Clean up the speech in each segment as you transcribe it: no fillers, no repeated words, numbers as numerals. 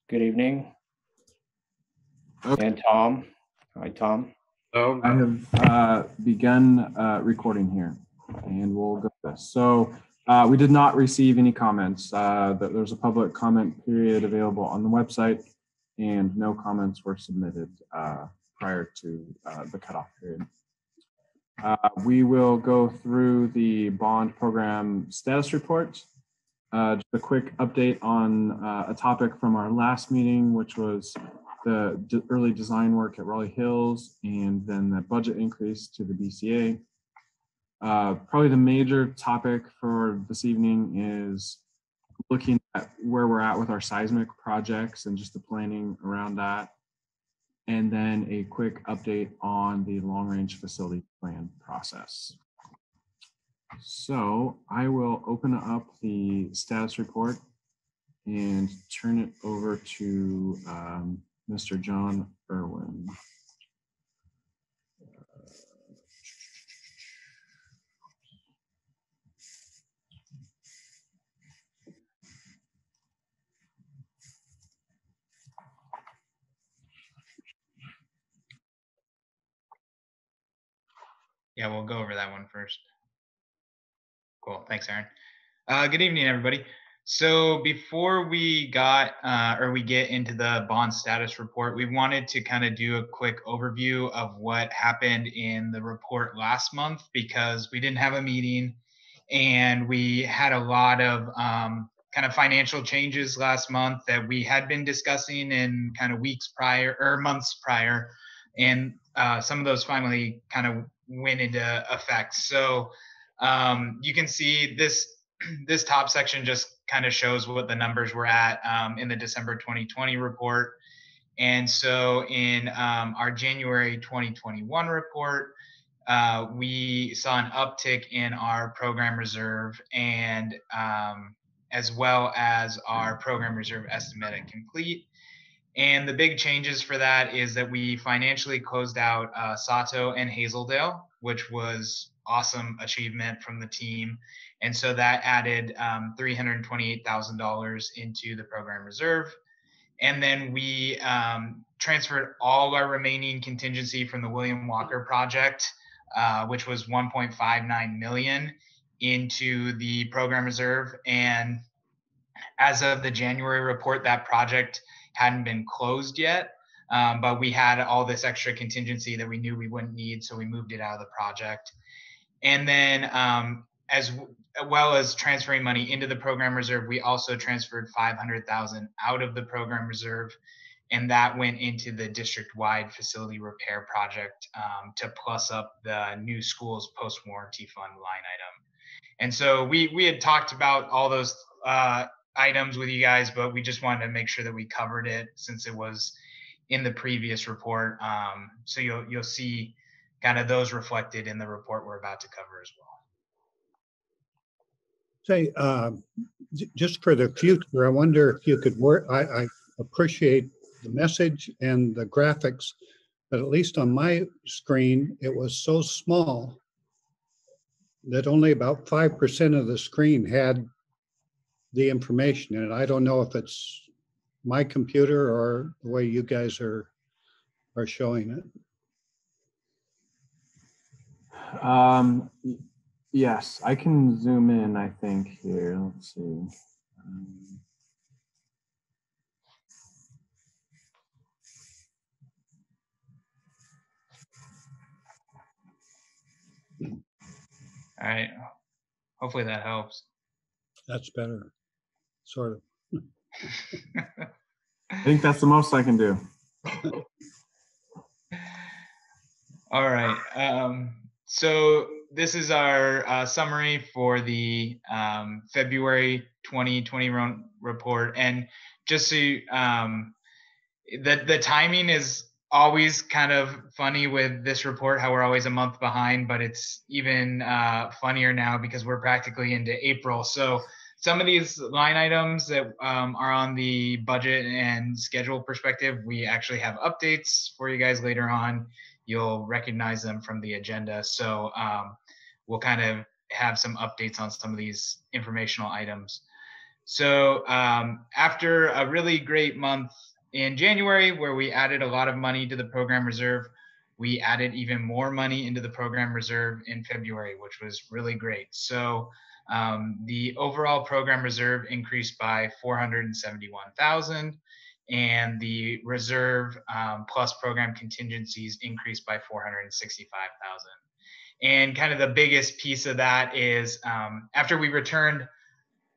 Good evening. Okay. And Tom. Hi, Tom. So I have begun recording here, and we'll go with this. So we did not receive any comments. There's a public comment period available on the website, and no comments were submitted prior to the cutoff period. We will go through the bond program status report. Just a quick update on a topic from our last meeting, which was the early design work at Raleigh Hills and then the budget increase to the BCA. Probably the major topic for this evening is looking at where we're at with our seismic projects and just the planning around that. And then a quick update on the long-range facility plan process. So I will open up the status report and turn it over to Mr. John Irwin. Yeah, we'll go over that one first. Cool, thanks, Aaron. Good evening, everybody. So before we get into the bond status report, we wanted to kind of do a quick overview of what happened in the report last month, because we didn't have a meeting and we had a lot of kind of financial changes last month that we had been discussing in kind of weeks prior or months prior. And some of those finally kind of went into effect. So you can see this top section just kind of shows what the numbers were at in the December 2020 report. And so in our January 2021 report, we saw an uptick in our program reserve and as well as our program reserve estimate at complete. And the big changes for that is that we financially closed out Sato and Hazeldale, which was awesome achievement from the team. And so that added $328,000 into the program reserve. And then we transferred all our remaining contingency from the William Walker project, which was 1.59 million, into the program reserve. And as of the January report, that project hadn't been closed yet, but we had all this extra contingency that we knew we wouldn't need, so we moved it out of the project. And then as well as transferring money into the program reserve, we also transferred 500,000 out of the program reserve, and that went into the district-wide facility repair project to plus up the new school's post-warranty fund line item. And so we had talked about all those items with you guys, but we just wanted to make sure that we covered it since it was in the previous report. So you'll see kind of those reflected in the report we're about to cover as well. Say, just for the future, I wonder if you could work, I appreciate the message and the graphics, but at least on my screen, it was so small that only about 5% of the screen had the information. And I don't know if it's my computer or the way you guys are showing it. Yes, I can zoom in, I think, here. Let's see. All right. Hopefully that helps. That's better, sort of. I think that's the most I can do. All right. So this is our summary for the February 2020 report. And just so you, the timing is always kind of funny with this report, how we're always a month behind, but it's even funnier now because we're practically into April. So some of these line items that are on the budget and schedule perspective, we actually have updates for you guys later on. You'll recognize them from the agenda. So we'll kind of have some updates on some of these informational items. So after a really great month in January, where we added a lot of money to the program reserve, we added even more money into the program reserve in February, which was really great. So the overall program reserve increased by 471,000, and the reserve plus program contingencies increased by 465,000. And kind of the biggest piece of that is after we returned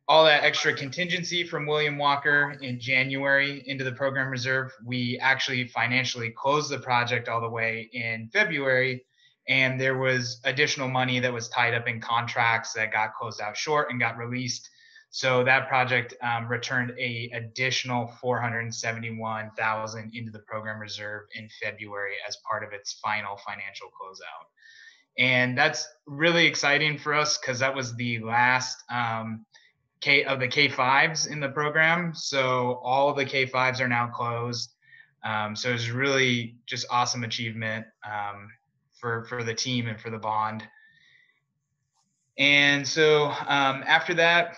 all that extra contingency from William Walker in January into the program reserve, we actually financially closed the project all the way in February. And there was additional money that was tied up in contracts that got closed out short and got released. So that project returned a additional 471,000 into the program reserve in February as part of its final financial closeout. And that's really exciting for us because that was the last of the K5s in the program. So all of the K5s are now closed. So it's really just awesome achievement for the team and for the bond. And so after that,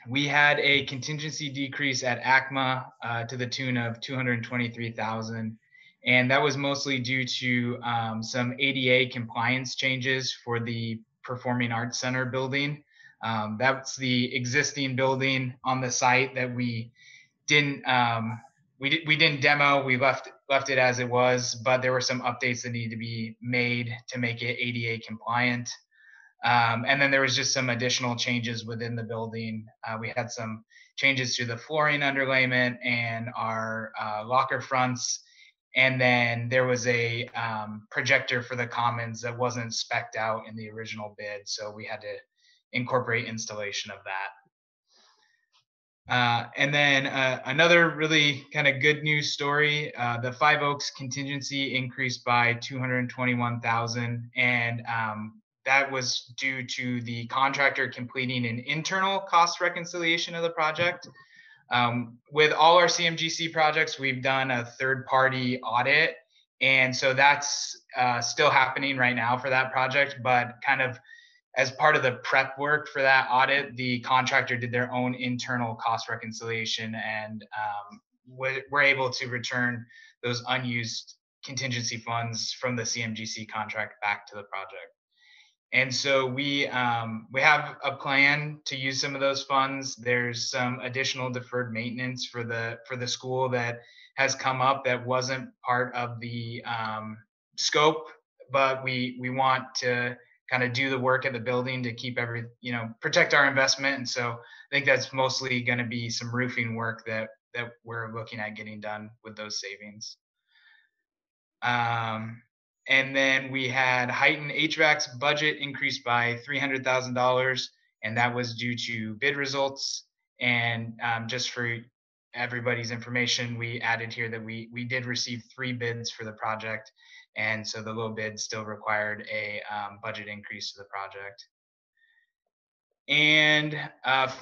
we had a contingency decrease at Acma to the tune of 223,000. And that was mostly due to some ADA compliance changes for the Performing Arts Center building. That's the existing building on the site that we didn't demo. We left it as it was, but there were some updates that needed to be made to make it ADA compliant. And then there was just some additional changes within the building. We had some changes to the flooring underlayment and our locker fronts. And then there was a projector for the commons that wasn't spec'd out in the original bid. So we had to incorporate installation of that. And then another really kind of good news story, the Five Oaks contingency increased by 221,000. And that was due to the contractor completing an internal cost reconciliation of the project. With all our CMGC projects, we've done a third-party audit. And so that's still happening right now for that project, but kind of as part of the prep work for that audit, the contractor did their own internal cost reconciliation, and we're able to return those unused contingency funds from the CMGC contract back to the project. And so we have a plan to use some of those funds. There's some additional deferred maintenance for the school that has come up that wasn't part of the scope, but we want to kind of do the work at the building to keep protect our investment. And so I think that's mostly going to be some roofing work that we're looking at getting done with those savings. And then we had heightened HVAC's budget increased by $300,000, and that was due to bid results. And just for everybody's information, we added here that we did receive 3 bids for the project. And so the low bid still required a budget increase to the project. And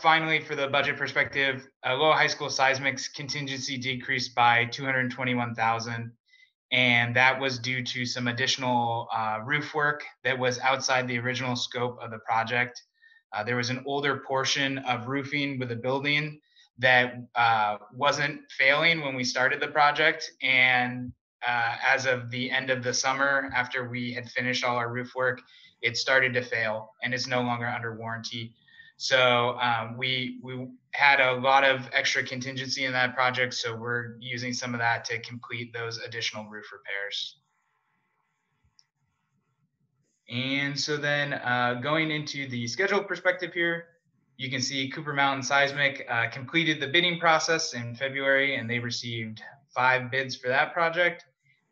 finally, for the budget perspective, Aloha High School Seismic's contingency decreased by 221,000. And that was due to some additional roof work that was outside the original scope of the project. There was an older portion of roofing with the building that wasn't failing when we started the project. And as of the end of the summer, after we had finished all our roof work, it started to fail and it's no longer under warranty. So we had a lot of extra contingency in that project. So we're using some of that to complete those additional roof repairs. And so then going into the schedule perspective here, you can see Cooper Mountain Seismic completed the bidding process in February, and they received 5 bids for that project.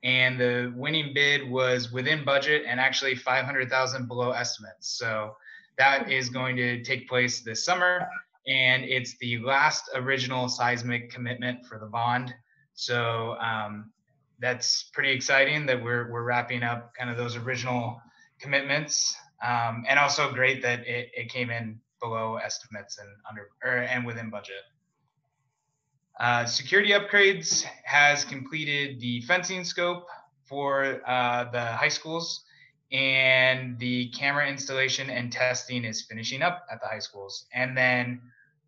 And the winning bid was within budget and actually 500,000 below estimates. So that is going to take place this summer, and it's the last original seismic commitment for the bond. So that's pretty exciting that we're wrapping up kind of those original commitments, and also great that it came in below estimates and within budget. Security Upgrades has completed the fencing scope for the high schools, and the camera installation and testing is finishing up at the high schools. And then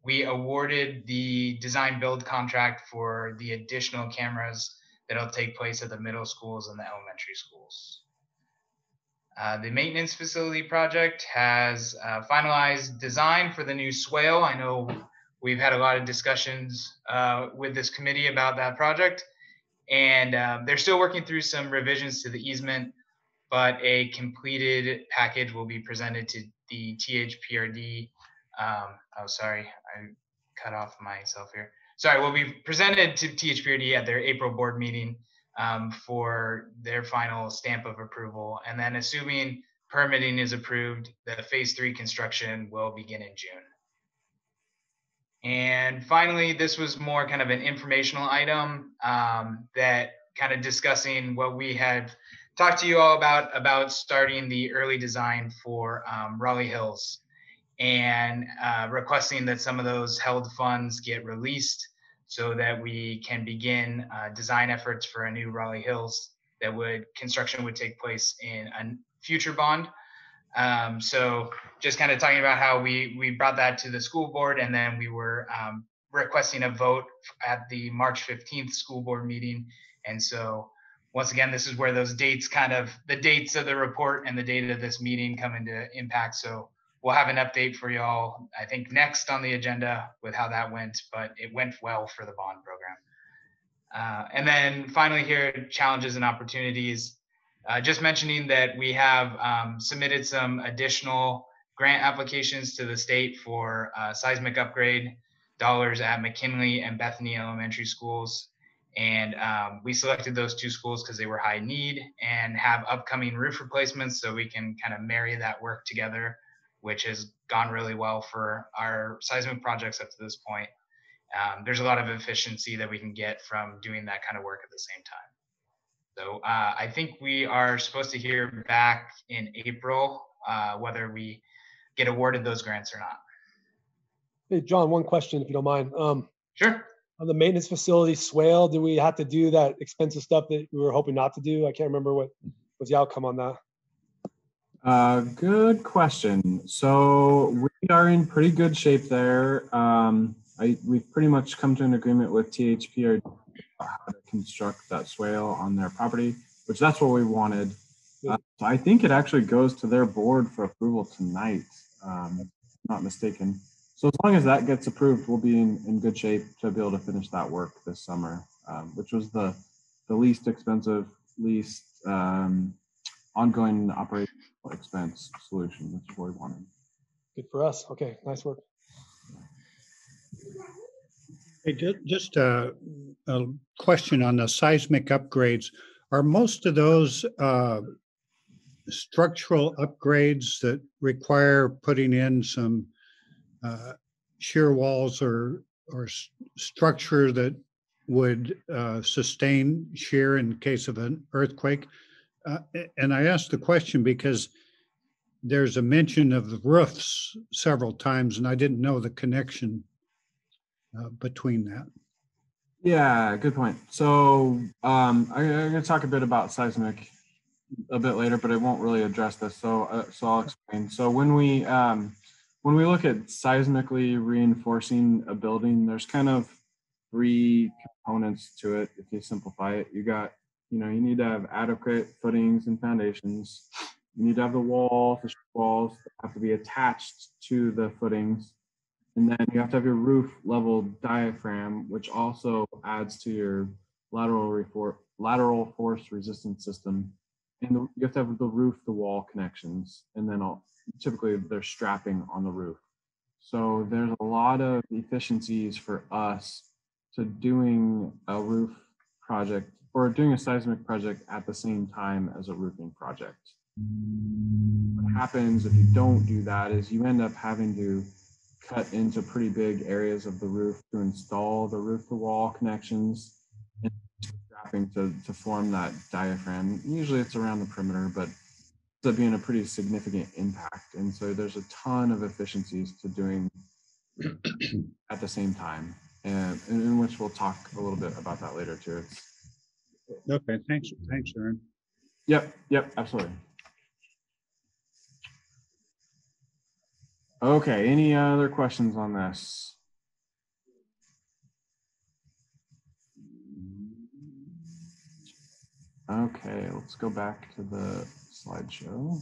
we awarded the design build contract for the additional cameras that'll take place at the middle schools and the elementary schools. The maintenance facility project has finalized design for the new swale. I know we've had a lot of discussions with this committee about that project, and they're still working through some revisions to the easement, but a completed package will be presented to the THPRD. Oh, sorry, I cut off myself here. Sorry, will be presented to THPRD at their April board meeting for their final stamp of approval. And then assuming permitting is approved, the phase 3 construction will begin in June. And finally, this was more kind of an informational item that kind of discussing what we had talked to you all about starting the early design for Raleigh Hills, and requesting that some of those held funds get released so that we can begin design efforts for a new Raleigh Hills construction would take place in a future bond. So just kind of talking about how we brought that to the school board, and then we were requesting a vote at the March 15th school board meeting. And so once again, this is where those dates the dates of the report and the date of this meeting come into impact. So we'll have an update for y'all, I think, next on the agenda with how that went, but it went well for the bond program. And then finally here, challenges and opportunities. Just mentioning that we have submitted some additional grant applications to the state for seismic upgrade dollars at Mckinley and Bethany elementary schools. And we selected those two schools because they were high need and have upcoming roof replacements, so we can kind of marry that work together, which has gone really well for our seismic projects up to this point. There's a lot of efficiency that we can get from doing that kind of work at the same time. So I think we are supposed to hear back in April whether we get awarded those grants or not. Hey, John, one question, if you don't mind. Sure. On the maintenance facility swale, do we have to do that expensive stuff that we were hoping not to do? I can't remember what was the outcome on that. Good question. So we are in pretty good shape there. We've pretty much come to an agreement with THPRD about how to construct that swale on their property, which that's what we wanted. So I think it actually goes to their board for approval tonight, if I'm not mistaken. So as long as that gets approved, we'll be in good shape to be able to finish that work this summer, which was the least expensive, least ongoing operational expense solution. That's what we wanted. Good for us. Okay, nice work. Hey, just a question on the seismic upgrades. Are most of those structural upgrades that require putting in some shear walls or structure that would sustain shear in case of an earthquake? And I asked the question because there's a mention of the roofs several times, and I didn't know the connection between that. Yeah, good point. So I'm going to talk a bit about seismic a bit later, but I won't really address this. So I'll explain. So when we look at seismically reinforcing a building, there's kind of 3 components to it. If you simplify it, you need to have adequate footings and foundations. You need to have the walls that have to be attached to the footings. And then you have to have your roof level diaphragm, which also adds to your lateral force resistance system. And you have to have the roof to wall connections. And then typically they're strapping on the roof. So there's a lot of efficiencies for us to doing a roof project or doing a seismic project at the same time as a roofing project. What happens if you don't do that is you end up having to cut into pretty big areas of the roof to install the roof to wall connections and strapping to form that diaphragm. Usually it's around the perimeter, but it's up being a pretty significant impact. And so there's a ton of efficiencies to doing at the same time, and in which we'll talk a little bit about that later too. Okay, thanks, Aaron. Yep, absolutely. Okay, any other questions on this? Okay, let's go back to the slideshow.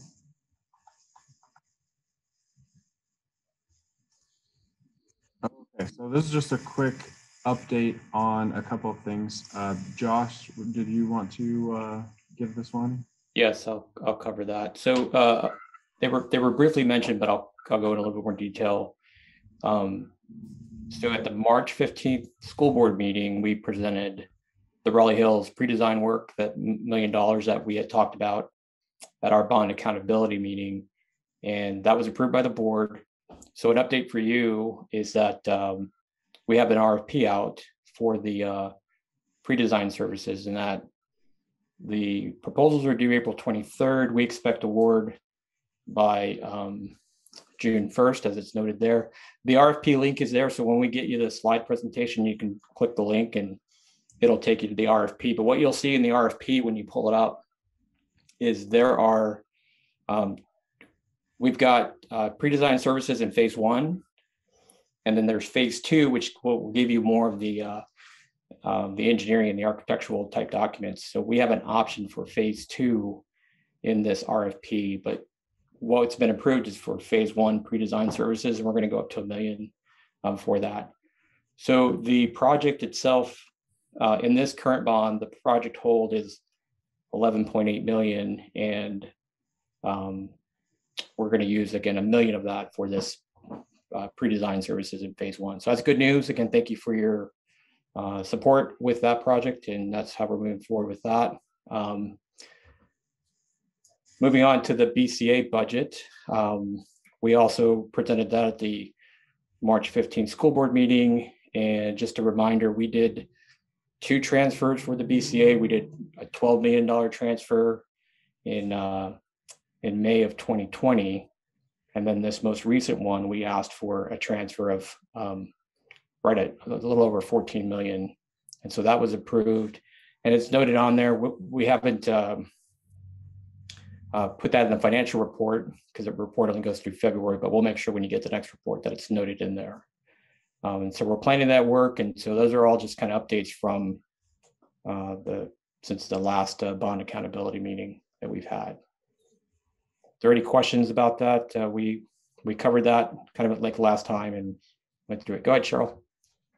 Okay, so this is just a quick update on a couple of things. Josh, did you want to give this one? Yes, I'll cover that. So they were briefly mentioned, but I'll go in a little bit more detail. So at the March 15th school board meeting, we presented the Raleigh Hills pre-design work, that $1 million that we had talked about at our bond accountability meeting, and that was approved by the board. So an update for you is that we have an RFP out for the pre-design services, and that the proposals are due April 23rd. We expect award by June 1st, as it's noted there. The RFP link is there, so when we get you the slide presentation, you can click the link and it'll take you to the RFP. But what you'll see in the RFP when you pull it up is there are, we've got pre-design services in phase 1, and then there's phase 2, which will give you more of the engineering and the architectural type documents. So we have an option for phase 2 in this RFP, but what's been approved is for phase 1 pre-design services, and we're going to go up to $1 million for that. So the project itself, in this current bond, the project hold is $11.8 million, and we're going to use again $1 million of that for this pre-design services in phase 1. So that's good news. Again, thank you for your support with that project, and that's how we're moving forward with that. Moving on to the BCA budget, we also presented that at the March 15th school board meeting. And just a reminder, we did 2 transfers for the BCA. We did a $12 million transfer in May of 2020. And then this most recent one, we asked for a transfer of right at a little over 14 million. And so that was approved. And it's noted on there, we haven't put that in the financial report because the report only goes through February, but we'll make sure when you get the next report that it's noted in there. And so we're planning that work. And so those are all just kind of updates from since the last bond accountability meeting that we've had. Are there any questions about that? We covered that kind of like last time and went through it. Go ahead, Cheryl.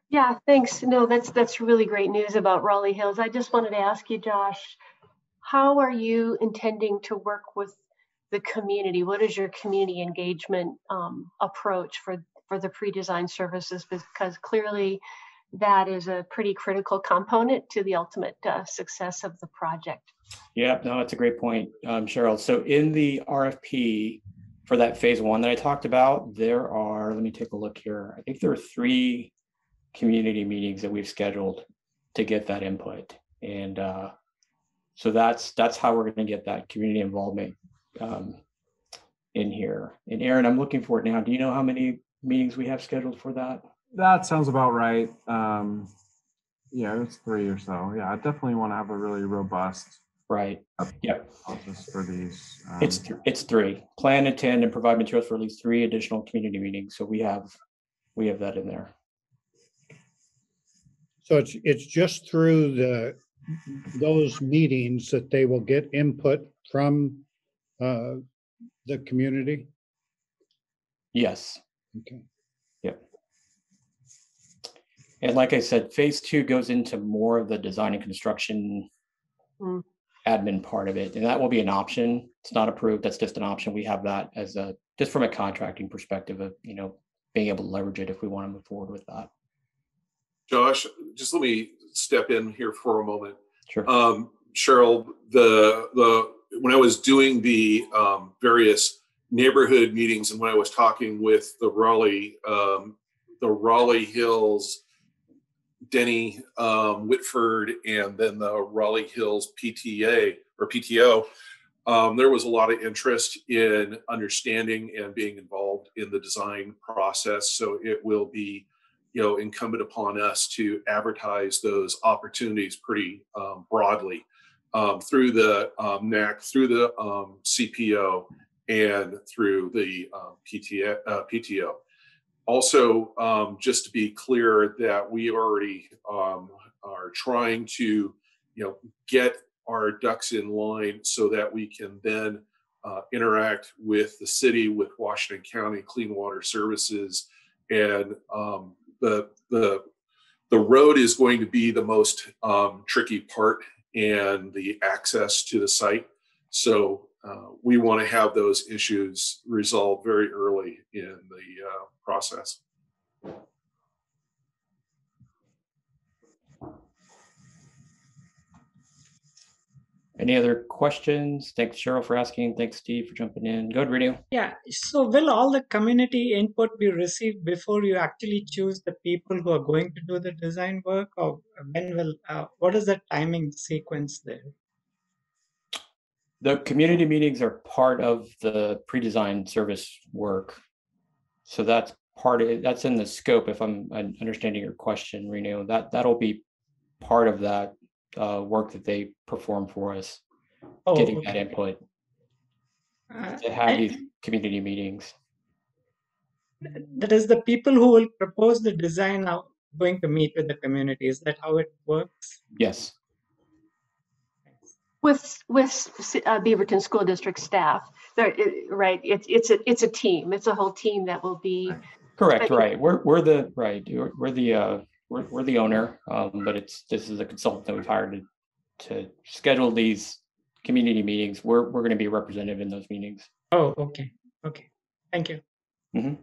Yeah, thanks. No, that's really great news about Raleigh Hills. I just wanted to ask you, Josh, how are you intending to work with the community? What is your community engagement approach for the pre-design services? Because clearly that is a pretty critical component to the ultimate success of the project. Yeah, no, that's a great point, Cheryl. So in the RFP for that phase 1 that I talked about, there are, let me take a look here. I think there are 3 community meetings that we've scheduled to get that input. And so that's how we're going to get that community involvement in here. And Aaron, I'm looking for it now. Do you know how many meetings we have scheduled for that? That sounds about right. Yeah, it's 3 or so. Yeah, I definitely want to have a really robust Right. Yeah. process for these. It's 3. Plan, attend, and provide materials for at least 3 additional community meetings. So we have that in there. So it's just through those meetings that they will get input from the community? Yes. Okay. Yep. And like I said, phase 2 goes into more of the design and construction admin part of it, and that will be an option. It's not approved. That's just an option. We have that as just from a contracting perspective of being able to leverage it if we want to move forward with that. Josh, just let me step in here for a moment. Sure. Cheryl, when I was doing the various neighborhood meetings and when I was talking with the Raleigh Hills, Denny, Whitford, and then the Raleigh Hills PTA or PTO, there was a lot of interest in understanding and being involved in the design process. So it will be incumbent upon us to advertise those opportunities pretty broadly through the NAC, through the CPO, and through the PTO. Also, just to be clear that we already are trying to get our ducks in line so that we can then interact with the city, with Washington County Clean Water Services, and the road is going to be the most tricky part, and the access to the site. So we want to have those issues resolved very early in the process. Any other questions? Thanks, Cheryl, for asking. Thanks, Steve, for jumping in. Go ahead, Radio. Yeah, so will all the community input be received before you actually choose the people who are going to do the design work, or when will, what is the timing sequence there? The community meetings are part of the pre-design service work. So that's part of it. That's in the scope, if I'm understanding your question, Reno. That'll be part of that work that they perform for us, getting that input to have these community meetings. That is, the people who will propose the design are going to meet with the community. Is that how it works? Yes. With Beaverton School District staff, right? It's a team. It's a whole team that will be correct. Right. We're the owner, but this is a consultant that we've hired to schedule these community meetings. We're going to be representative in those meetings. Oh, okay. Okay. Thank you. Mm-hmm.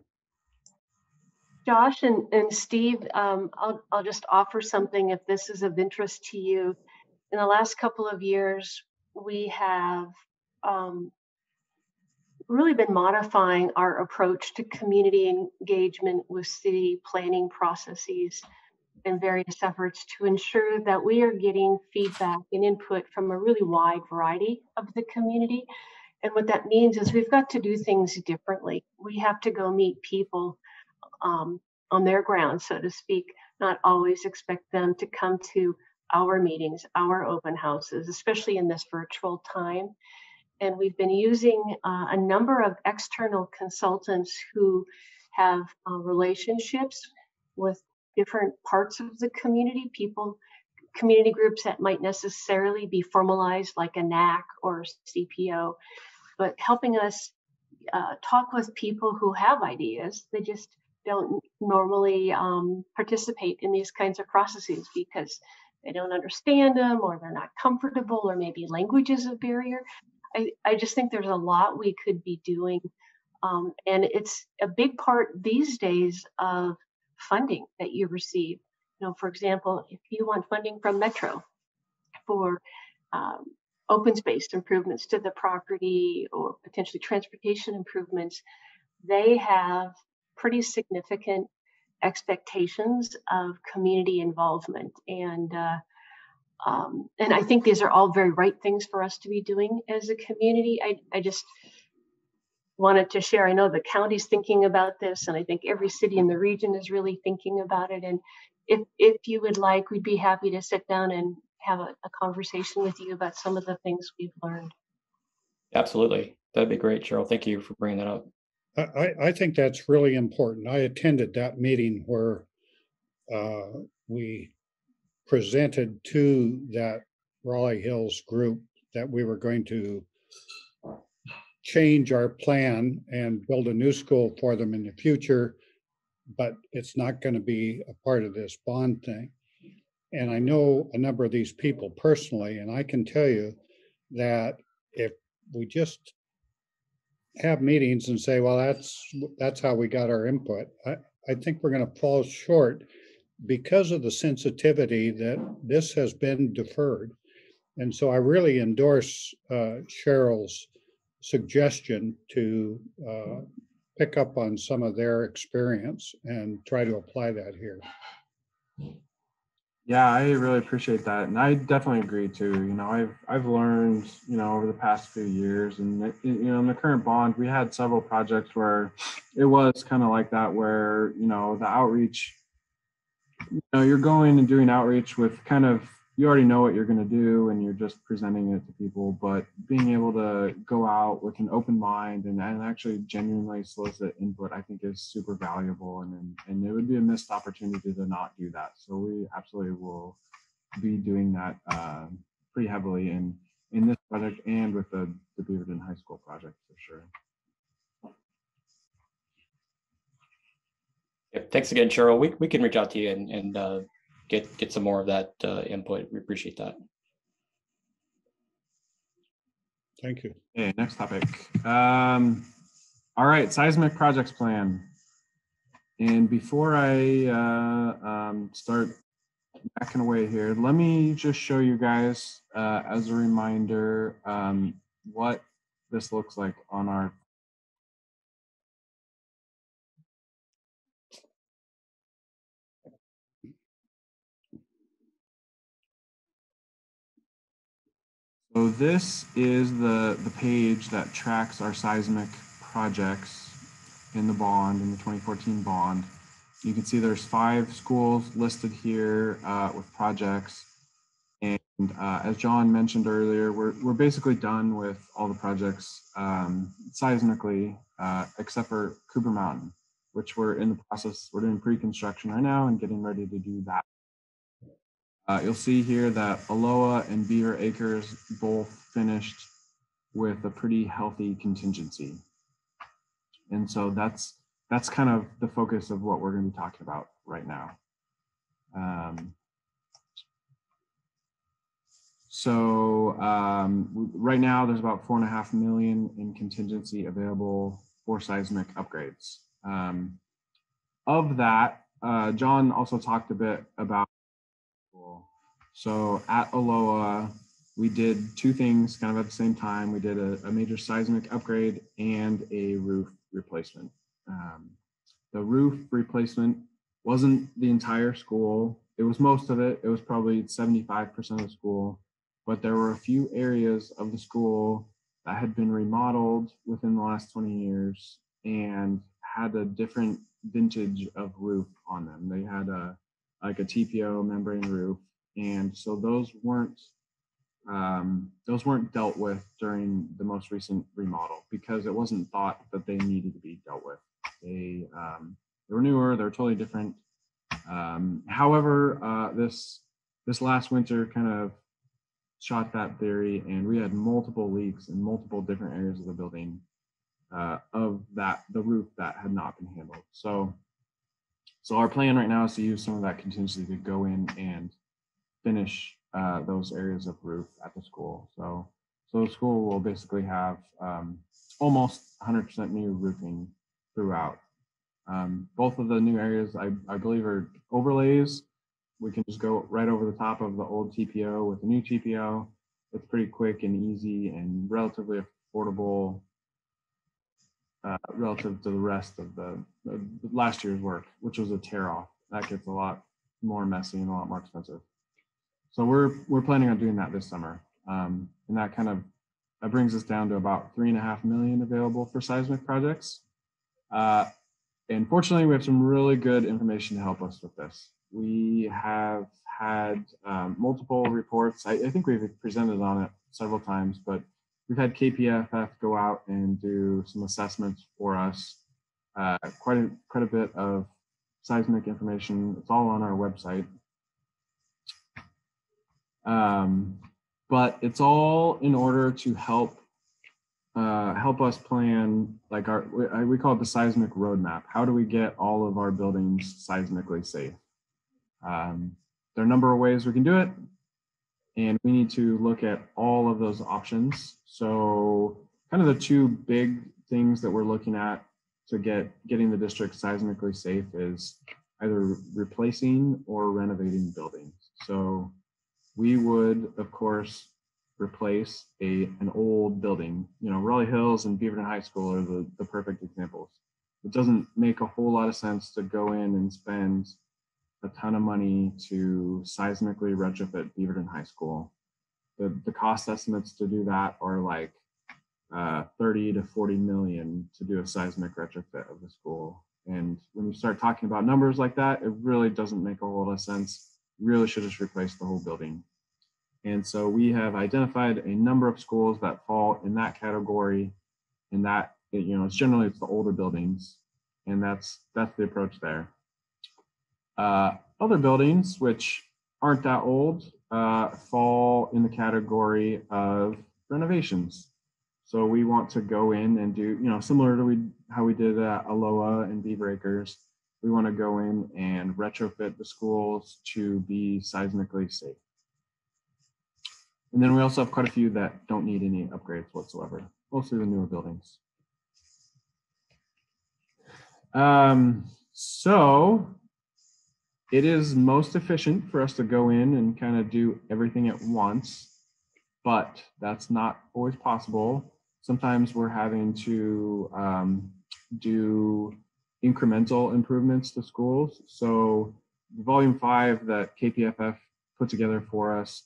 Josh and Steve, I'll just offer something if this is of interest to you. In the last couple of years, we have really been modifying our approach to community engagement with city planning processes and various efforts to ensure that we are getting feedback and input from a really wide variety of the community. And what that means is we've got to do things differently. We have to go meet people on their ground, so to speak, not always expect them to come to our meetings, our open houses, especially in this virtual time. And we've been using a number of external consultants who have relationships with different parts of the community, community groups that might necessarily be formalized like a NAC or CPO, but helping us talk with people who have ideas. They just don't normally participate in these kinds of processes because they don't understand them, or they're not comfortable, or maybe language is a barrier. I just think there's a lot we could be doing. And it's a big part these days of funding that you receive. For example, if you want funding from Metro for open space improvements to the property or potentially transportation improvements, they have pretty significant expectations of community involvement. And I think these are all very right things for us to be doing as a community. I just wanted to share, I know the county's thinking about this, and I think every city in the region is really thinking about it. And if you would like, we'd be happy to sit down and have a conversation with you about some of the things we've learned. Absolutely. That'd be great, Cheryl. Thank you for bringing that up. I think that's really important. I attended that meeting where we presented to that Raleigh Hills group that we were going to change our plan and build a new school for them in the future, but it's not going to be a part of this bond thing. And I know a number of these people personally, and I can tell you that if we just have meetings and say, well, that's how we got our input, I think we're going to fall short because of the sensitivity that this has been deferred. And so I really endorse Cheryl's suggestion to pick up on some of their experience and try to apply that here. Yeah, I really appreciate that, and I definitely agree too. I've learned, over the past few years, and in the current bond, we had several projects where it was kind of like that, where the outreach, you're going and doing outreach with kind of, you already know what you're going to do, and you're just presenting it to people. But being able to go out with an open mind and actually genuinely solicit input, I think is super valuable, and it would be a missed opportunity to not do that. So we absolutely will be doing that pretty heavily in this project and with the Beaverton High School project for sure. Yep. Thanks again, Cheryl. We can reach out to you and get some more of that input. We appreciate that. Thank you. Okay, next topic. All right, seismic projects plan. And before I start backing away here, let me just show you guys as a reminder what this looks like on our. So this is the page that tracks our seismic projects in the bond, in the 2014 bond. You can see there's 5 schools listed here with projects. And as John mentioned earlier, we're basically done with all the projects seismically, except for Cooper Mountain, which we're in the process, we're doing pre-construction right now and getting ready to do that. You'll see here that Aloha and Beaver Acres both finished with a pretty healthy contingency. And so that's kind of the focus of what we're going to be talking about right now. Right now there's about $4.5 million in contingency available for seismic upgrades. Of that, John also talked a bit about. So at Aloha, we did 2 things kind of at the same time. We did a major seismic upgrade and a roof replacement. The roof replacement wasn't the entire school. It was most of it. It was probably 75% of the school, but there were a few areas of the school that had been remodeled within the last 20 years and had a different vintage of roof on them. They had like a TPO membrane roof. And so those weren't dealt with during the most recent remodel because it wasn't thought that they needed to be dealt with. They were newer, they were totally different. However, this last winter kind of shot that theory, and we had multiple leaks in multiple different areas of the building of the roof that had not been handled. So our plan right now is to use some of that contingency to go in and finish those areas of roof at the school. So the school will basically have almost 100% new roofing throughout. Both of the new areas, I believe, are overlays. We can just go right over the top of the old TPO with the new TPO. It's pretty quick and easy and relatively affordable relative to the rest of the last year's work, which was a tear off. That gets a lot more messy and a lot more expensive. So we're planning on doing that this summer, and that brings us down to about $3.5 million available for seismic projects. And fortunately, we have some really good information to help us with this. We have had multiple reports. I think we've presented on it several times, but we've had KPFF go out and do some assessments for us. Quite a bit of seismic information. It's all on our website. But it's all in order to help us plan, like we call it the seismic roadmap. How do we get all of our buildings seismically safe? There are a number of ways we can do it, and we need to look at all of those options. So kind of the 2 big things that we're looking at to getting the district seismically safe is either replacing or renovating buildings. So we would, of course, replace an old building. You know, Raleigh Hills and Beaverton High School are the perfect examples. It doesn't make a whole lot of sense to go in and spend a ton of money to seismically retrofit Beaverton High School. The cost estimates to do that are like 30 to 40 million to do a seismic retrofit of the school. And when you start talking about numbers like that, it really doesn't make a whole lot of sense. You really should just replace the whole building. And so we have identified a number of schools that fall in that category, and that, it's generally the older buildings, and that's the approach there. Other buildings which aren't that old, fall in the category of renovations. So we want to go in and do, similar to how we did at Aloha and Beaver Acres, we want to go in and retrofit the schools to be seismically safe. And then we also have quite a few that don't need any upgrades whatsoever, mostly the newer buildings. So it is most efficient for us to go in and kind of do everything at once, but that's not always possible. Sometimes we're having to do incremental improvements to schools. So volume 5 that KPFF put together for us,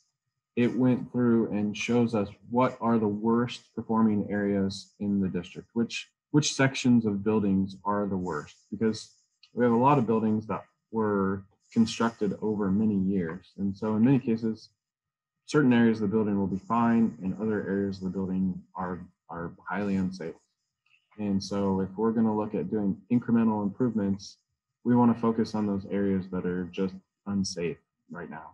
it went through and shows us what are the worst performing areas in the district, which sections of buildings are the worst, because we have a lot of buildings that were constructed over many years. And so in many cases, certain areas of the building will be fine and other areas of the building are highly unsafe. And so if we're going to look at doing incremental improvements, we want to focus on those areas that are just unsafe right now.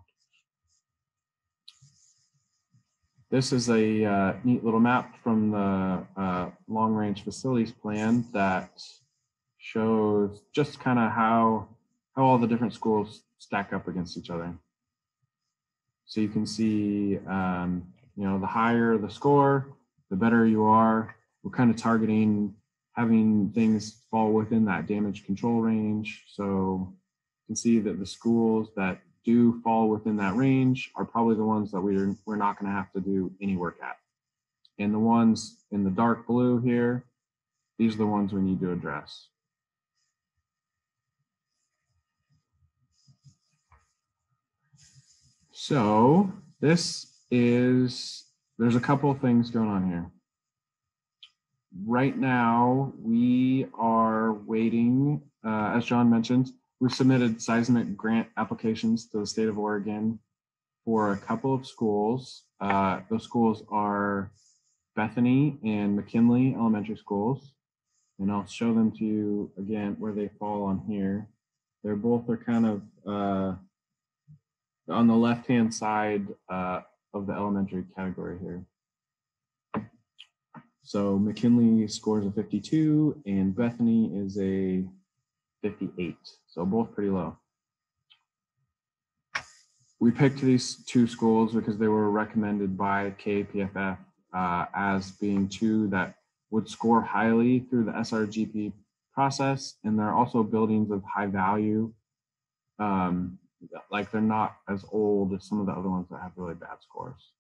This is a neat little map from the long-range facilities plan that shows just kind of how all the different schools stack up against each other. So you can see, the higher the score, the better you are. We're kind of targeting having things fall within that damage control range. So you can see that the schools that do fall within that range are probably the ones that we're not going to have to do any work at. And the ones in the dark blue here, these are the ones we need to address. So there's a couple of things going on here. Right now, we are waiting, as John mentioned, we've submitted seismic grant applications to the state of Oregon for a couple of schools. Those schools are Bethany and Mckinley elementary schools. And I'll show them to you again where they fall on here. They're kind of on the left-hand side of the elementary category here. So McKinley scores a 52 and Bethany is a 58. So both pretty low. We picked these two schools because they were recommended by KPFF as being two that would score highly through the SRGP process. And they're also buildings of high value. Like they're not as old as some of the other ones that have really bad scores.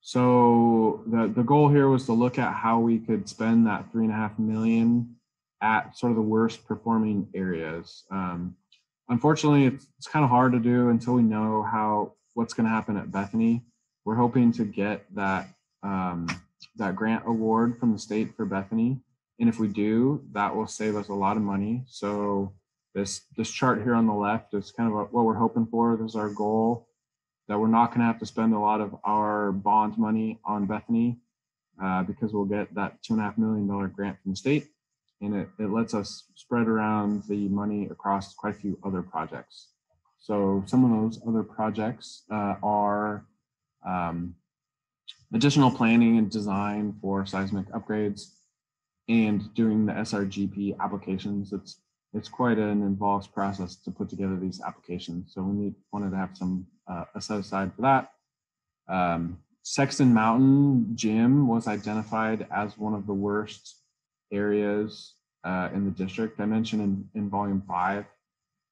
So the goal here was to look at how we could spend that $3.5 million at sort of the worst performing areas. Unfortunately, it's kind of hard to do until we know what's going to happen at Bethany. We're hoping to get that grant award from the state for Bethany, and if we do, that will save us a lot of money. So this chart here on the left is kind of what we're hoping for. This is our goal, that we're not going to have to spend a lot of our bond money on Bethany because we'll get that $2.5 million grant from the state, and it lets us spread around the money across quite a few other projects. So some of those other projects are additional planning and design for seismic upgrades and doing the SRGP applications. It's quite an involved process to put together these applications. So we wanted to have some a set aside for that. Sexton Mountain Gym was identified as one of the worst areas in the district. I mentioned in volume 5,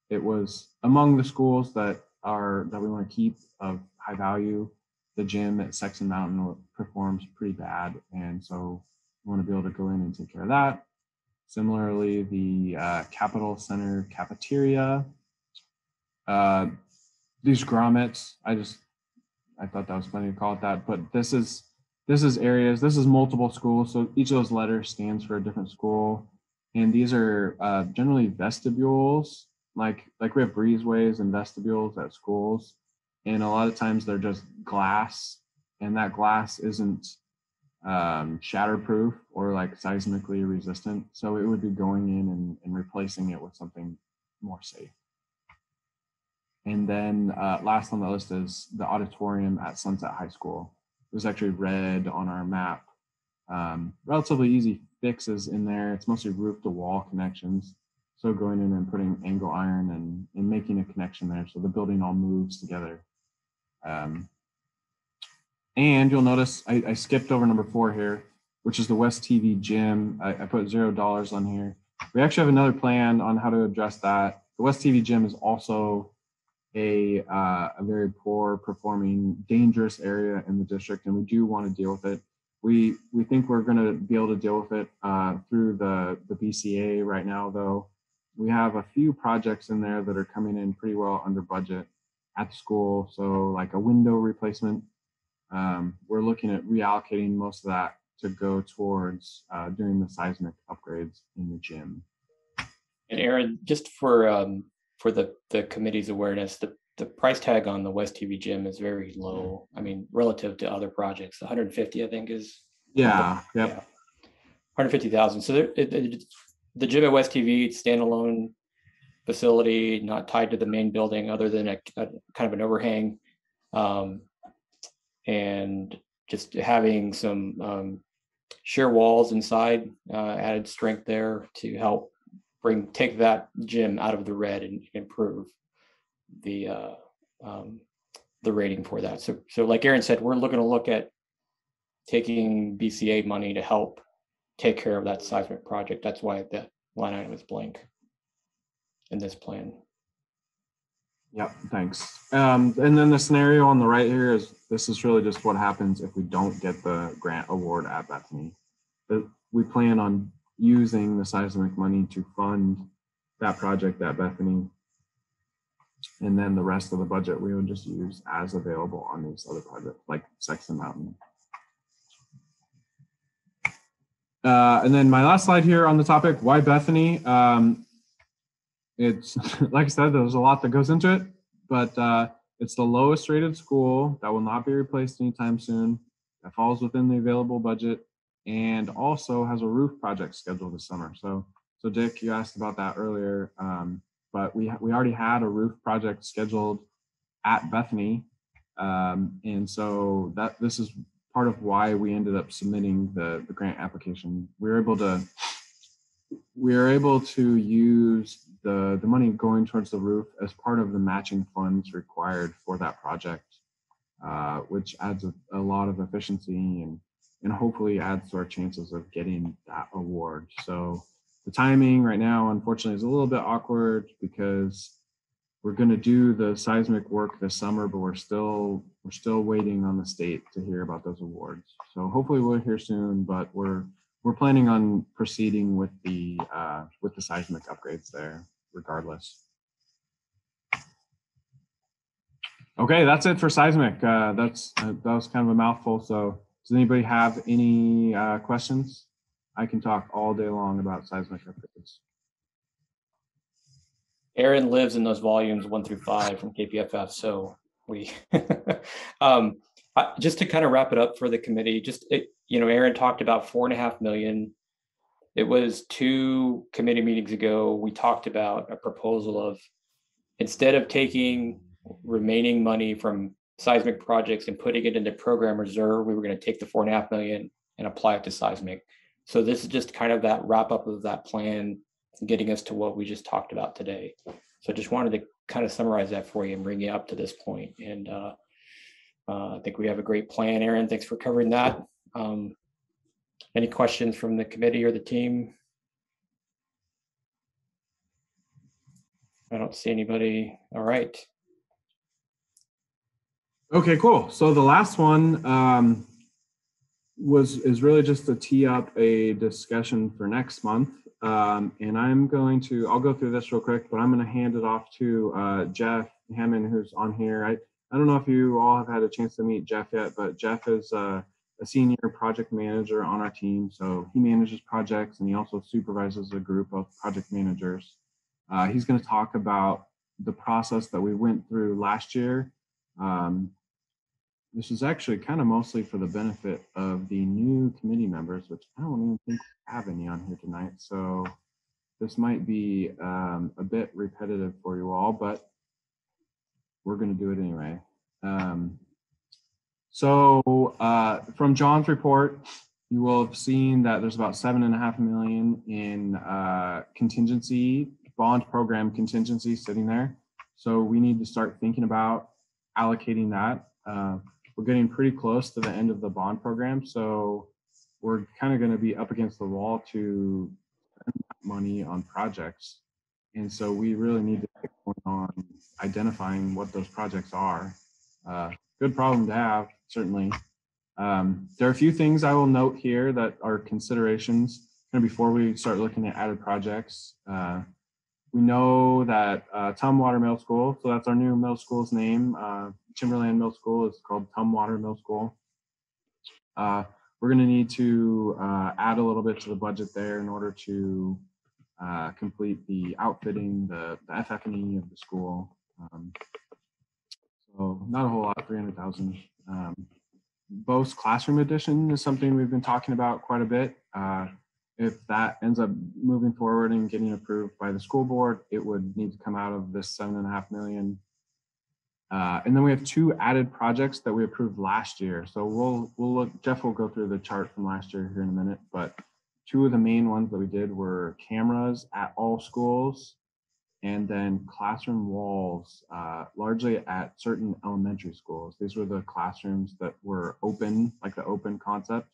it was among the schools that we want to keep of high value. The gym at Sexton Mountain performs pretty bad, and so we want to be able to go in and take care of that. Similarly, the Capitol Center Cafeteria, these grommets, I thought that was funny to call it that, but this is areas, this is multiple schools, so each of those letters stands for a different school, and these are generally vestibules, like we have breezeways and vestibules at schools, and a lot of times they're just glass, and that glass isn't shatterproof or like seismically resistant, so it would be going in and replacing it with something more safe. And then last on the list is the auditorium at Sunset High School. It was actually red on our map. Relatively easy fixes in there. It's mostly roof to wall connections. So going in and putting angle iron and making a connection there so the building all moves together. And you'll notice I skipped over number 4 here, which is the West TV gym. I put $0 on here. We actually have another plan on how to address that. The West TV gym is also a very poor performing, dangerous area in the district, and we do want to deal with it. We think we're going to be able to deal with it through the BCA right now, though. We have a few projects in there that are coming in pretty well under budget at the school. So like a window replacement, we're looking at reallocating most of that to go towards doing the seismic upgrades in the gym. And Aaron, just for the committee's awareness, the price tag on the West TV gym is very low. I mean, relative to other projects, 150, I think is. Yeah. Yep. Yeah, 150,000. So the gym at West TV, standalone facility, not tied to the main building, other than a kind of an overhang, and just having some shear walls inside added strength there to help take that gym out of the red and improve the rating for that. So like Aaron said, we're looking to look at taking BCA money to help take care of that seismic project. That's why the line item is blank in this plan. Yep, thanks. And then the scenario on the right here is, this is really just what happens if we don't get the grant award at Bethany. We plan on using the seismic money to fund that project at Bethany. And then the rest of the budget we would just use as available on these other projects like Sexton Mountain. And then my last slide here on the topic, why Bethany? It's like I said, there's a lot that goes into it, but it's the lowest rated school that will not be replaced anytime soon, that falls within the available budget, and also has a roof project scheduled this summer. So Dick, you asked about that earlier, but we already had a roof project scheduled at Bethany, and so this is part of why we ended up submitting the grant application. We were able to use the money going towards the roof as part of the matching funds required for that project, which adds a lot of efficiency and hopefully adds to our chances of getting that award. So the timing right now, unfortunately, is a little bit awkward because we're going to do the seismic work this summer, but we're still waiting on the state to hear about those awards. So hopefully we'll hear soon, but we're planning on proceeding with the seismic upgrades there regardless. Okay, that's it for seismic. That was kind of a mouthful. So does anybody have any questions? I can talk all day long about seismic upgrades. Aaron lives in those volumes 1 through 5 from KPFF. So we, just to kind of wrap it up for the committee, Aaron talked about $4.5 million. It was 2 committee meetings ago. We talked about a proposal of, instead of taking remaining money from seismic projects and putting it into program reserve, we were going to take the $4.5 million and apply it to seismic. So this is just kind of that wrap up of that plan, getting us to what we just talked about today. So I just wanted to kind of summarize that for you and bring you up to this point. And I think we have a great plan. Aaron, thanks for covering that. Any questions from the committee or the team? I don't see anybody. All right. Okay, cool. So the last one is really just to tee up a discussion for next month. And I'll go through this real quick, but I'm going to hand it off to Jeff Hammond, who's on here. I don't know if you all have had a chance to meet Jeff yet, but Jeff is a senior project manager on our team. So he manages projects and he also supervises a group of project managers. He's going to talk about the process that we went through last year. This is actually kind of mostly for the benefit of the new committee members, which I don't even think we have any on here tonight. So this might be a bit repetitive for you all, but we're going to do it anyway. So from John's report, you will have seen that there's about $7.5 million in contingency, bond program contingency sitting there. So we need to start thinking about allocating that. We're getting pretty close to the end of the bond program, so we're kind of going to be up against the wall to spend money on projects. And so we really need to get going on identifying what those projects are. Good problem to have, certainly. There are a few things I will note here that are considerations before we start looking at added projects. We know that Tumwater Middle School, so that's our new middle school's name. Timberland Middle School is called Tumwater Middle School. We're going to need to add a little bit to the budget there in order to complete the outfitting, the FF&E of the school. So not a whole lot, 300,000. Bo's classroom edition is something we've been talking about quite a bit. If that ends up moving forward and getting approved by the school board, it would need to come out of this $7.5 million. And then we have 2 added projects that we approved last year. So we'll look, Jeff will go through the chart from last year here in a minute, but 2 of the main ones that we did were cameras at all schools and then classroom walls, largely at certain elementary schools. These were the classrooms that were open, like the open concept.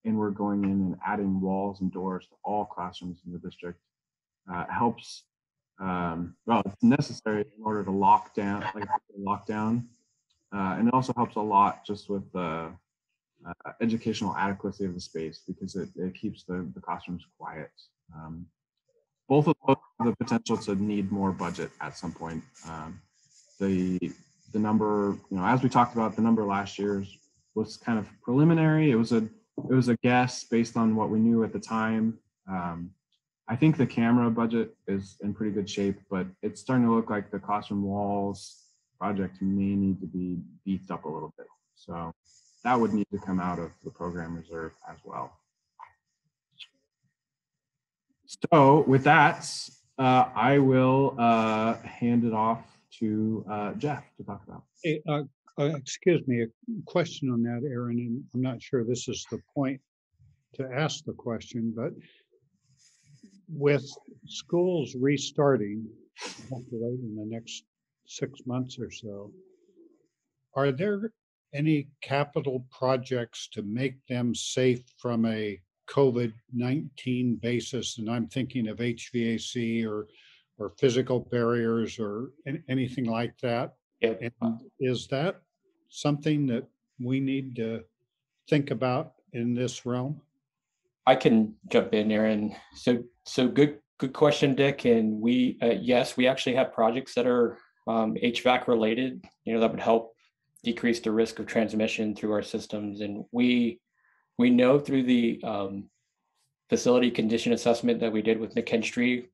And we're going in and adding walls and doors to all classrooms in the district. Helps, well, it's necessary in order to lock down, and it also helps a lot just with the educational adequacy of the space because it keeps the classrooms quiet. Both of those have the potential to need more budget at some point. The number, as we talked about, the number last year was kind of preliminary. It was a guess based on what we knew at the time. I think the camera budget is in pretty good shape, but it's starting to look like the classroom walls project may need to be beefed up a little bit. So that would need to come out of the program reserve as well. So with that, I will hand it off to Jeff to talk about. Hey, excuse me, a question on that, Aaron, and I'm not sure this is the point to ask the question, but with schools restarting, hopefully in the next 6 months or so, are there any capital projects to make them safe from a COVID-19 basis? And I'm thinking of HVAC or physical barriers or anything like that. Yeah. And is that something that we need to think about in this realm? I can jump in there, and so good question, Dick. And we yes, we actually have projects that are HVAC related, that would help decrease the risk of transmission through our systems. And we know through the facility condition assessment that we did with Mckinley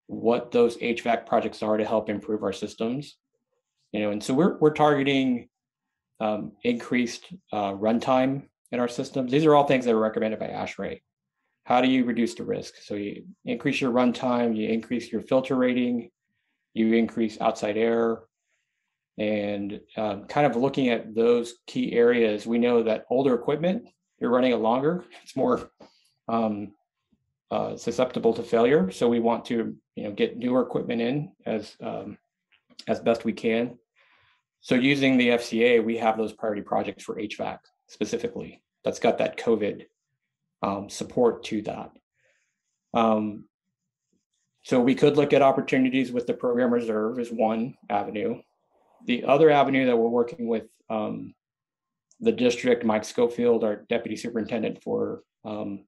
what those HVAC projects are to help improve our systems. And so we're targeting increased runtime in our systems. These are all things that are recommended by ASHRAE. How do you reduce the risk? So you increase your runtime, you increase your filter rating, you increase outside air, and kind of looking at those key areas. We know that older equipment, you're running it longer, it's more susceptible to failure. So we want to get newer equipment in as best we can. So using the FCA, we have those priority projects for HVAC specifically. That's got that COVID support to that. So we could look at opportunities with the program reserve as one avenue. The other avenue that we're working with the district, Mike Schofield, our deputy superintendent for our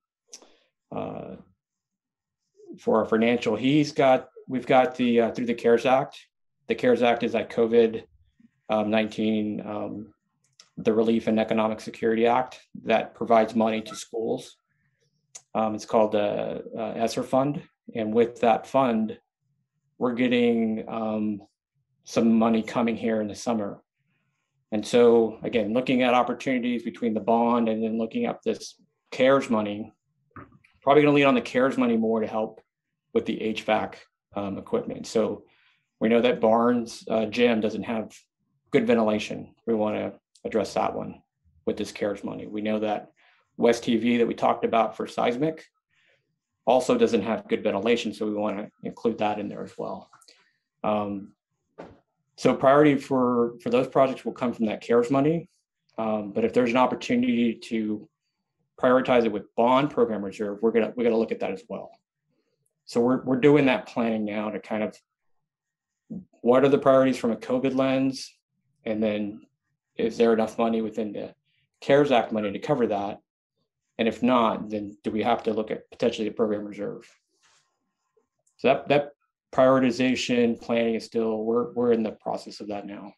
financial, we've got the through the CARES Act. The CARES Act is that COVID-19 the Relief and Economic Security Act that provides money to schools. It's called the ESSER fund. And with that fund, we're getting some money coming here in the summer. And so again, looking at opportunities between the bond and then looking at this CARES money, probably gonna lean on the CARES money more to help with the HVAC equipment. So We know that Barnes gym doesn't have good ventilation. We want to address that one with this CARES money. We know that West TV that we talked about for seismic also doesn't have good ventilation, so we want to include that in there as well. So priority for those projects will come from that CARES money. But if there's an opportunity to prioritize it with bond program reserve, we're gonna look at that as well. So we're doing that planning now to kind of, what are the priorities from a COVID lens, and then is there enough money within the CARES Act money to cover that? And if not, then do we have to look at potentially the program reserve? So that prioritization planning is still, we're in the process of that now.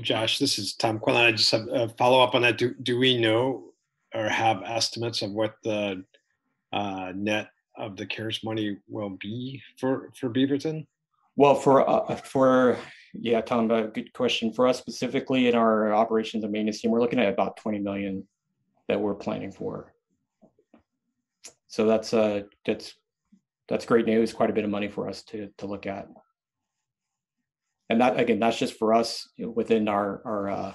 Josh, this is Tom Quillen. I just have a follow up on that. Do we know or have estimates of what the net of the CARES money will be for Beaverton? Well, yeah, Tom, good question. For us specifically in our operations and maintenance team, we're looking at about 20 million that we're planning for. So that's great news. Quite a bit of money for us to look at. And that, again, that's just for us, within our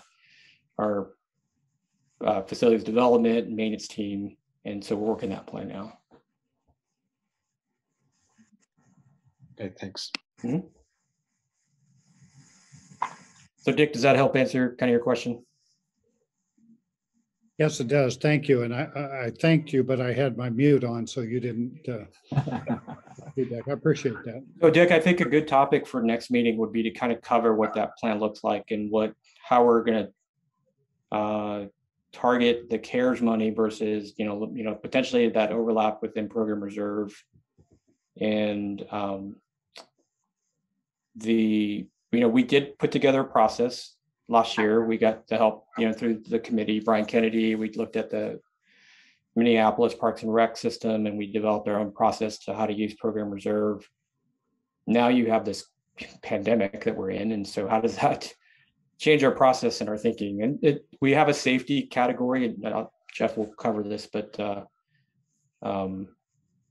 facilities development and maintenance team. And so we're working that plan now. Okay, thanks. Mm-hmm. So Dick, does that help answer kind of your question? Yes, it does. Thank you. And I thanked you, but I had my mute on, so you didn't feedback. I appreciate that. So Dick, I think a good topic for next meeting would be to kind of cover what that plan looks like and how we're going to target the CARES money versus, potentially that overlap within program reserve. And we did put together a process last year. We got the help, through the committee, Brian Kennedy. We looked at the Minneapolis Parks and Rec system, and we developed our own process to how to use program reserve. Now you have this pandemic that we're in, and so how does that change our process and our thinking? And we have a safety category, and Jeff will cover this, but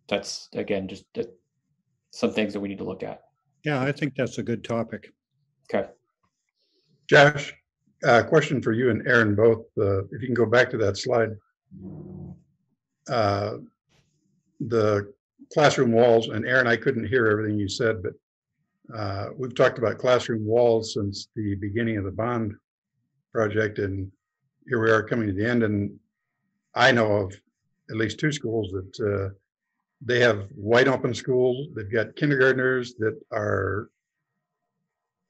that's, again, just some things that we need to look at. Yeah, I think that's a good topic. Okay. Josh, question for you and Aaron both. If you can go back to that slide. The classroom walls, and Aaron, I couldn't hear everything you said, but we've talked about classroom walls since the beginning of the bond project, and here we are coming to the end. And I know of at least two schools that they have wide open schools. They've got kindergartners that are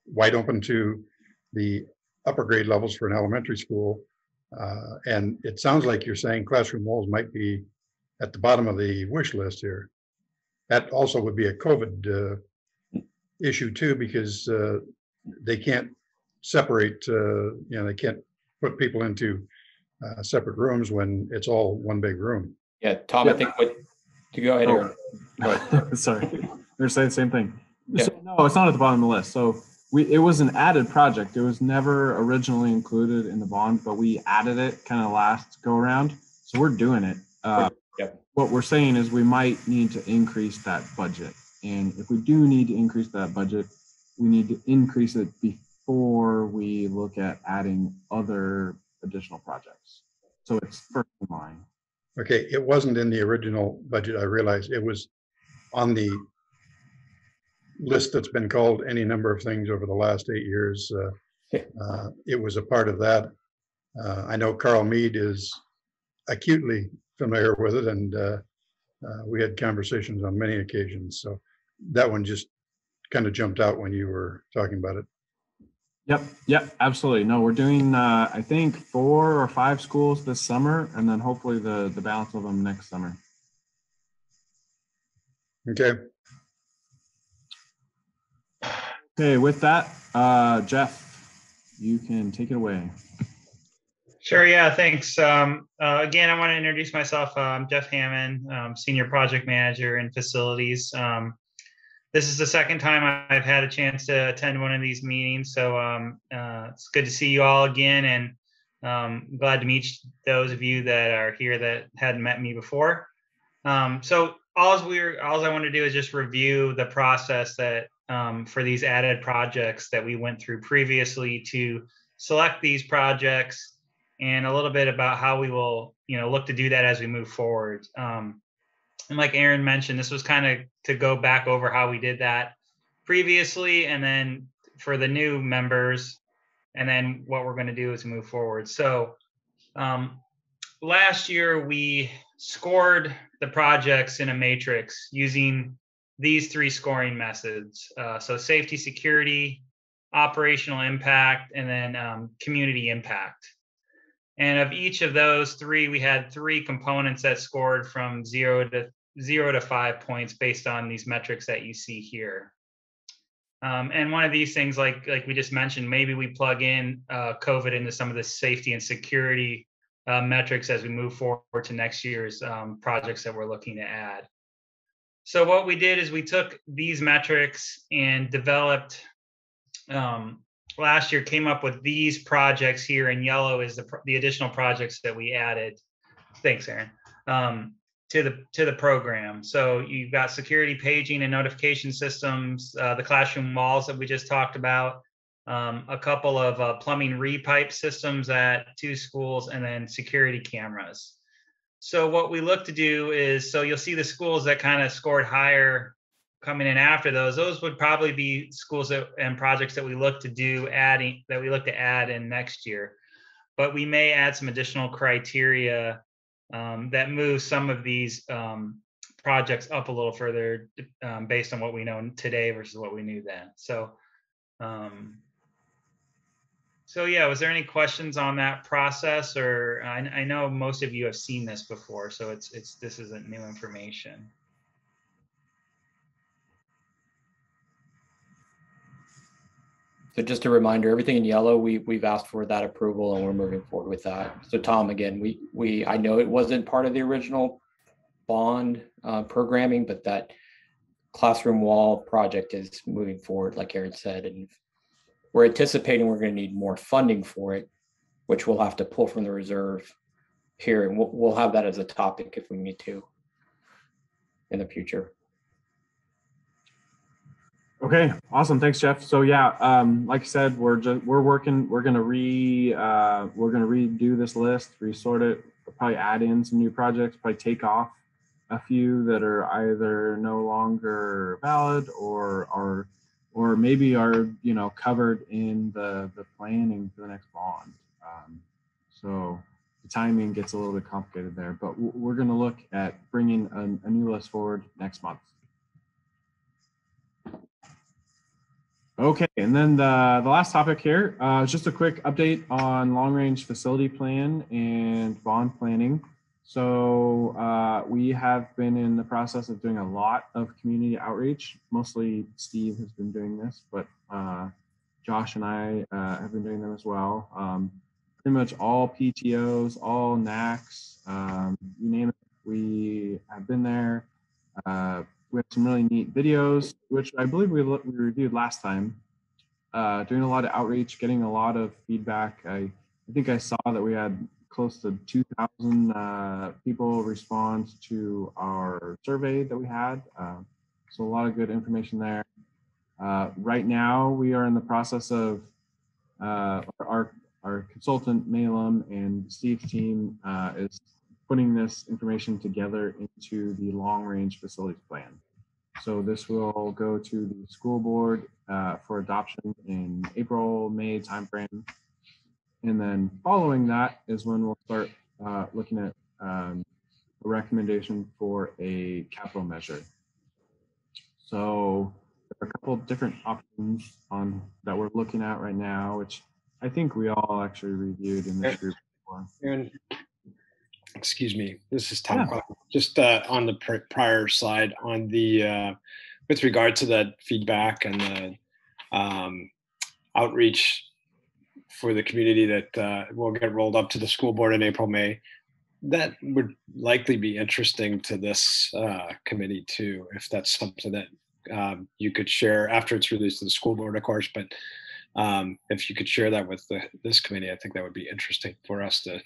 wide open to the upper grade levels for an elementary school. And it sounds like you're saying classroom walls might be at the bottom of the wish list here. That also would be a COVID issue too, because they can't separate, they can't put people into separate rooms when it's all one big room. Yeah, Tom, I think go ahead, Aaron. Go ahead. Sorry, we're saying the same thing. Yeah. So, no, it's not at the bottom of the list. So it was an added project. It was never originally included in the bond, but we added it kind of last go around. So we're doing it. What we're saying is we might need to increase that budget. And if we do need to increase that budget, we need to increase it before we look at adding other additional projects. So it's first in line. Okay, it wasn't in the original budget. I realized it was on the list that's been called any number of things over the last 8 years. It was a part of that. I know Carl Mead is acutely familiar with it, and we had conversations on many occasions. So that one just kind of jumped out when you were talking about it. Yep, absolutely. No, we're doing, I think 4 or 5 schools this summer, and then hopefully the balance of them next summer. Okay. Okay, with that, Jeff, you can take it away. Sure, yeah, thanks. Again, I want to introduce myself. I'm Jeff Hammond, Senior Project Manager in Facilities. This is the second time I've had a chance to attend one of these meetings, so it's good to see you all again, and glad to meet those of you that are here that hadn't met me before. So all I want to do is just review the process that for these added projects that we went through previously to select these projects, and a little bit about how we will, look to do that as we move forward. And like Aaron mentioned, this was kind of to go back over how we did that previously, and then for the new members, and then what we're going to do is move forward. So last year we scored the projects in a matrix using these 3 scoring methods. So safety, security, operational impact, and then community impact. And of each of those 3, we had 3 components that scored from 0 to 5 points based on these metrics that you see here. And one of these things, like we just mentioned, maybe we plug in COVID into some of the safety and security metrics as we move forward to next year's projects that we're looking to add. So what we did is we took these metrics and developed, last year came up with these projects here. In yellow is the additional projects that we added. Thanks, Aaron. To the program. So you've got security, paging, and notification systems, the classroom walls that we just talked about, a couple of plumbing repipe systems at 2 schools, and then security cameras. So what we look to do is, so you'll see the schools that kind of scored higher coming in after those would probably be schools and projects that we look to add in next year. But we may add some additional criteria that moves some of these projects up a little further based on what we know today versus what we knew then. So yeah, was there any questions on that process? Or I know most of you have seen this before, so this isn't new information. So just a reminder, everything in yellow, we've asked for that approval and we're moving forward with that. So Tom, again, I know it wasn't part of the original bond programming, but that classroom wall project is moving forward, like Aaron said, and we're anticipating we're going to need more funding for it, which we'll have to pull from the reserve here, and we'll have that as a topic if we need to in the future. Okay, awesome. Thanks, Jeff. So yeah, like I said, we're gonna redo this list, resort it, probably add in some new projects, probably take off a few that are either no longer valid or maybe are covered in the planning for the next bond. So the timing gets a little bit complicated there, but we're going to look at bringing a new list forward next month. Okay, and then the last topic here is just a quick update on long-range facility plan and bond planning. So we have been in the process of doing a lot of community outreach. Mostly Steve has been doing this, but Josh and I have been doing them as well. Pretty much all PTOs, all NACs, you name it, we have been there. We have some really neat videos, which I believe we reviewed last time. Doing a lot of outreach, getting a lot of feedback. I think I saw that we had close to 2,000 people respond to our survey that we had. So a lot of good information there. Right now, we are in the process of our consultant, Malum, and Steve's team is putting this information together into the long-range facilities plan. So this will go to the school board for adoption in April, May timeframe. And then following that is when we'll start looking at a recommendation for a capital measure. So there are a couple of different options that we're looking at right now, which I think we all actually reviewed in this group before. Aaron, excuse me, this is Tom. Yeah. Just on the prior slide on the with regard to the feedback and the outreach for the community that will get rolled up to the school board in April, May, that would likely be interesting to this committee too, if that's something that you could share after it's released to the school board, of course, but if you could share that with this committee, I think that would be interesting for us to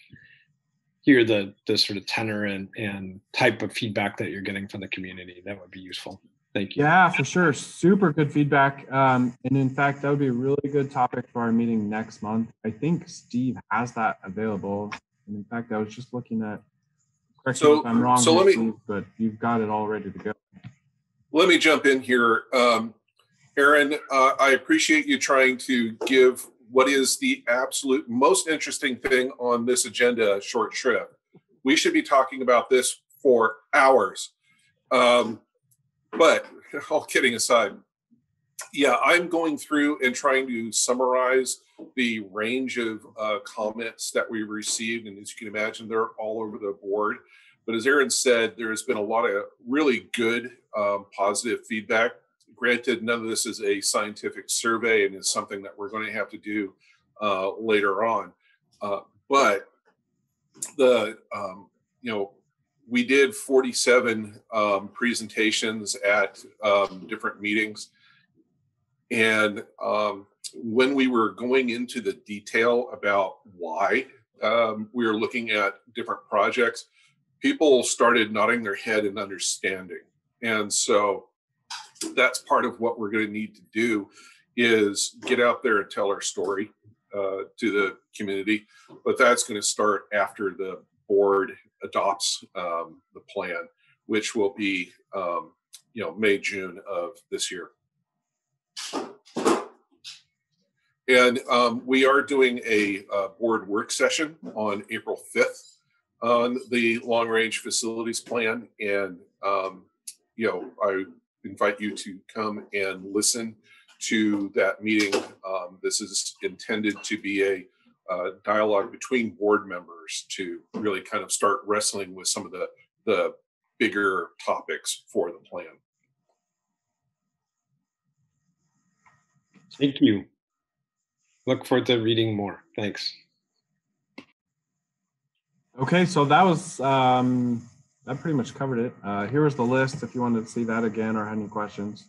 hear the sort of tenor and type of feedback that you're getting from the community. That would be useful. Thank you. Yeah, for sure. Super good feedback. And in fact, that would be a really good topic for our meeting next month. I think Steve has that available. And in fact, I was just looking at, correct me if I'm wrong, so here, let me, Steve, but you've got it all ready to go. Let me jump in here. Aaron, I appreciate you trying to give what is the absolute most interesting thing on this agenda a short shrift. We should be talking about this for hours. But all kidding aside, yeah, I'm going through and trying to summarize the range of comments that we received. And as you can imagine, they're all over the board. But as Aaron said, there's been a lot of really good positive feedback. Granted, none of this is a scientific survey and is something that we're going to have to do later on. But the, we did 47 presentations at different meetings. And when we were going into the detail about why we were looking at different projects, people started nodding their head and understanding. And so that's part of what we're going to need to do is get out there and tell our story to the community. But that's going to start after the board adopts the plan, which will be, May, June of this year. And we are doing a board work session on April 5th on the long range facilities plan. And, I invite you to come and listen to that meeting. This is intended to be a dialogue between board members to really kind of start wrestling with some of the bigger topics for the plan. Thank you. Look forward to reading more. Thanks. Okay, so that was, that pretty much covered it. Here was the list if you wanted to see that again or had any questions.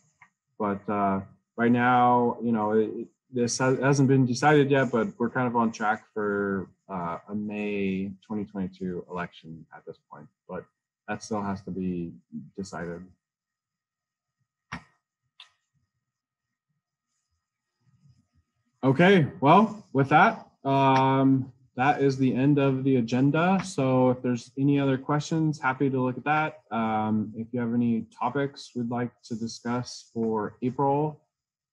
But right now, this hasn't been decided yet, but we're kind of on track for a May 2022 election at this point. But that still has to be decided. Okay, well, with that, that is the end of the agenda. So if there's any other questions, happy to look at that. If you have any topics we'd like to discuss for April,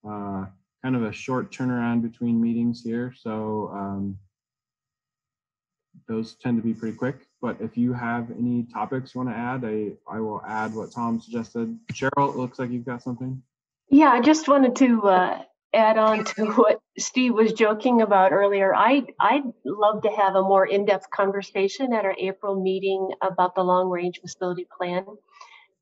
kind of a short turnaround between meetings here. So those tend to be pretty quick. But if you have any topics you want to add, I will add what Tom suggested. Cheryl, it looks like you've got something. Yeah, I just wanted to add on to what Steve was joking about earlier. I'd love to have a more in-depth conversation at our April meeting about the long-range facility plan.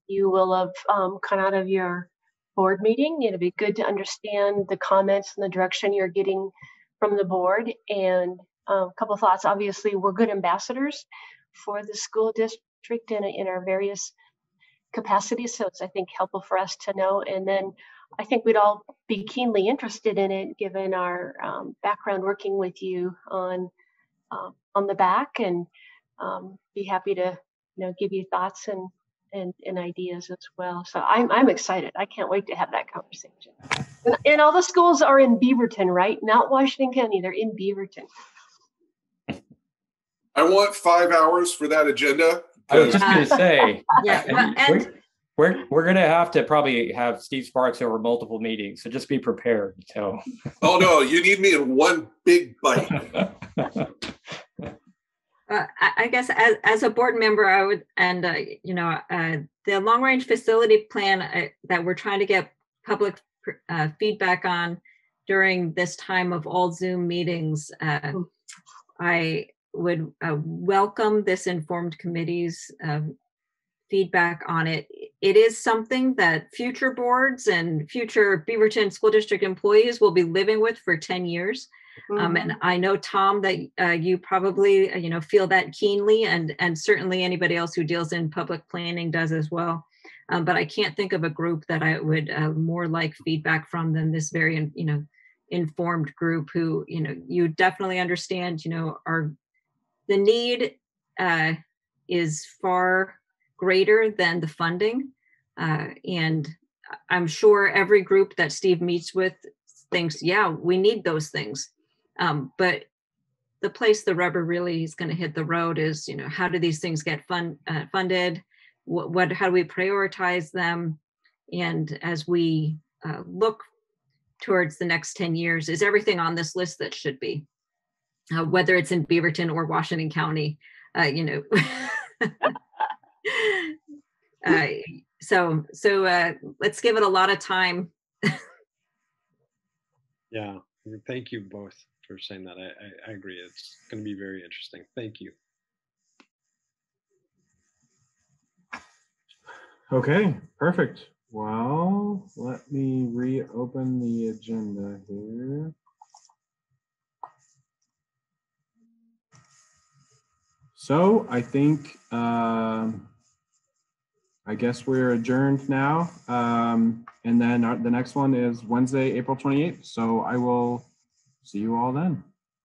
You will have come out of your board meeting. It'll be good to understand the comments and the direction you're getting from the board. And a couple of thoughts. Obviously, we're good ambassadors for the school district in our various capacities. So it's, I think, helpful for us to know. And then I think we'd all be keenly interested in it, given our background working with you on the BAC, and be happy to give you thoughts and ideas as well. So I'm excited. I can't wait to have that conversation. And all the schools are in Beaverton, right? Not Washington County. They're in Beaverton. I want 5 hours for that agenda. I was just going to say, Yeah, we're going to have to probably have Steve Sparks over multiple meetings, so just be prepared. So. Oh no, you need me in one big bite. I guess as a board member, I would, and the long range facility plan that we're trying to get public feedback on during this time of all Zoom meetings, I would welcome this informed committee's feedback on it. It is something that future boards and future Beaverton School District employees will be living with for 10 years. And I know, Tom, that you probably feel that keenly, and certainly anybody else who deals in public planning does as well. But I can't think of a group that I would more like feedback from than this very informed group who you definitely understand are the need is far greater than the funding. And I'm sure every group that Steve meets with thinks, yeah, we need those things. But the place the rubber really is going to hit the road is, you know, how do these things get funded? How do we prioritize them? And as we look towards the next 10 years, is everything on this list that should be, whether it's in Beaverton or Washington County, you know. So let's give it a lot of time. Yeah, thank you both for saying that. I agree. It's going to be very interesting. Thank you. Okay, perfect. Well, let me reopen the agenda here. So I think, I guess we're adjourned now. And then the next one is Wednesday, April 28th. So I will see you all then.